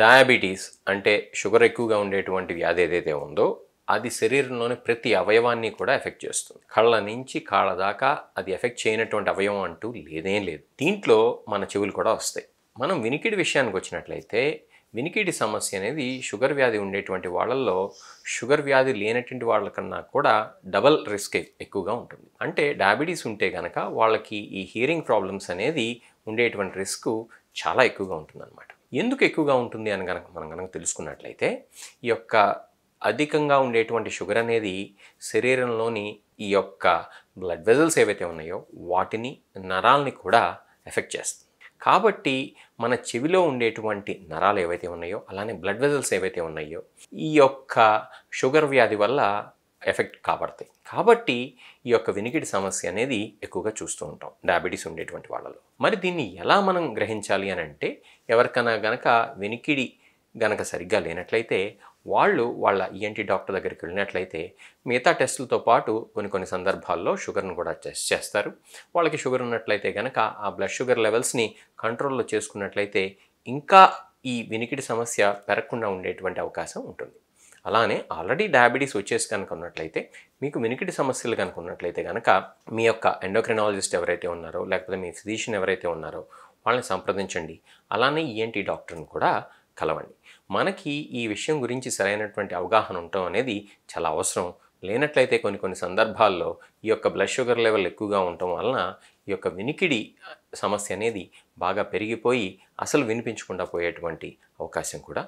Diabetes అంటే sugar ఎక్కువగా ఉండేటువంటి వ్యాధి ఏదైతే ఉందో అది శరీరంలోని ప్రతి అవయవాన్ని కూడా ఎఫెక్ట్ చేస్తుంది. కళ్ళ నుంచి కాళ్ళ దాకా అది ఎఫెక్ట్ చేయనటువంటి అవయవం అంటూ లేదేం లేదు. దీంట్లో మన చెవులు కూడా వస్తాయి. మనం వినికిడి విషయానికి వచ్చినట్లయితే వినికిడి సమస్య అనేది షుగర్ వ్యాధి ఉండేటువంటి వాళ్ళల్లో షుగర్ వ్యాధి లేనటువంటి వాళ్ళకన్నా కూడా డబల్ రిస్క్ ఎక్కువగా ఉంటుంది. అంటే డయాబెటీస్ ఉంటే కనుక వాళ్ళకి ఈ హియరింగ్ ప్రాబ్లమ్స్ అనేది ఉండేటువంటి రిస్క్ చాలా ఎక్కువగా ఉంటుందన్నమాట. ఎందుకు ఎక్కువగా ఉంటుంది అని మనం కనుక తెలుసుకున్నట్లయితే ఈ యొక్క అధికంగా ఉండేటువంటి షుగర్ అనేది శరీరంలోని ఈ యొక్క బ్లడ్ వెజల్స్ ఏవైతే ఉన్నాయో వాటిని నరాల్ని కూడా ఎఫెక్ట్ చేస్తుంది. కాబట్టి మన చెవిలో ఉండేటువంటి నరాలు ఏవైతే ఉన్నాయో అలానే బ్లడ్ వెజల్స్ ఏవైతే ఉన్నాయో ఈ యొక్క షుగర్ వ్యాధి వల్ల ఎఫెక్ట్ కాబడతాయి. కాబట్టి ఈ యొక్క వినికిడి సమస్య అనేది ఎక్కువగా చూస్తూ ఉంటాం డయాబెటీస్ ఉండేటువంటి వాళ్ళలో. మరి దీన్ని ఎలా మనం గ్రహించాలి అని అంటే ఎవరికైనా గనక వినికిడి గనక సరిగ్గా లేనట్లయితే వాళ్ళు వాళ్ళ ఈఎన్టీ డాక్టర్ దగ్గరికి వెళ్ళినట్లయితే మిగతా టెస్టులతో పాటు కొన్ని సందర్భాల్లో షుగర్ను కూడా టెస్ట్ చేస్తారు. వాళ్ళకి షుగర్ ఉన్నట్లయితే కనుక ఆ బ్లడ్ షుగర్ లెవెల్స్ని కంట్రోల్లో చేసుకున్నట్లయితే ఇంకా ఈ వినికిడి సమస్య పెరగకుండా ఉండేటువంటి అవకాశం ఉంటుంది. అలానే ఆల్రెడీ డయాబెటీస్ వచ్చేసి కనుక ఉన్నట్లయితే మీకు వినికిడి సమస్యలు కనుక ఉన్నట్లయితే కనుక మీ యొక్క ఎండోక్రినాలజిస్ట్ ఎవరైతే ఉన్నారో లేకపోతే మీ ఫిజిషియన్ ఎవరైతే ఉన్నారో వాళ్ళని సంప్రదించండి. అలానే ఈఎన్టీ డాక్టర్ని కూడా కలవండి. మనకి ఈ విషయం గురించి సరైనటువంటి అవగాహన ఉండటం అనేది చాలా అవసరం. లేనట్లయితే కొన్ని సందర్భాల్లో ఈ యొక్క బ్లడ్ షుగర్ లెవెల్ ఎక్కువగా ఉండటం వలన ఈ యొక్క వినికిడి సమస్య అనేది బాగా పెరిగిపోయి అసలు వినిపించకుండా పోయేటువంటి అవకాశం కూడా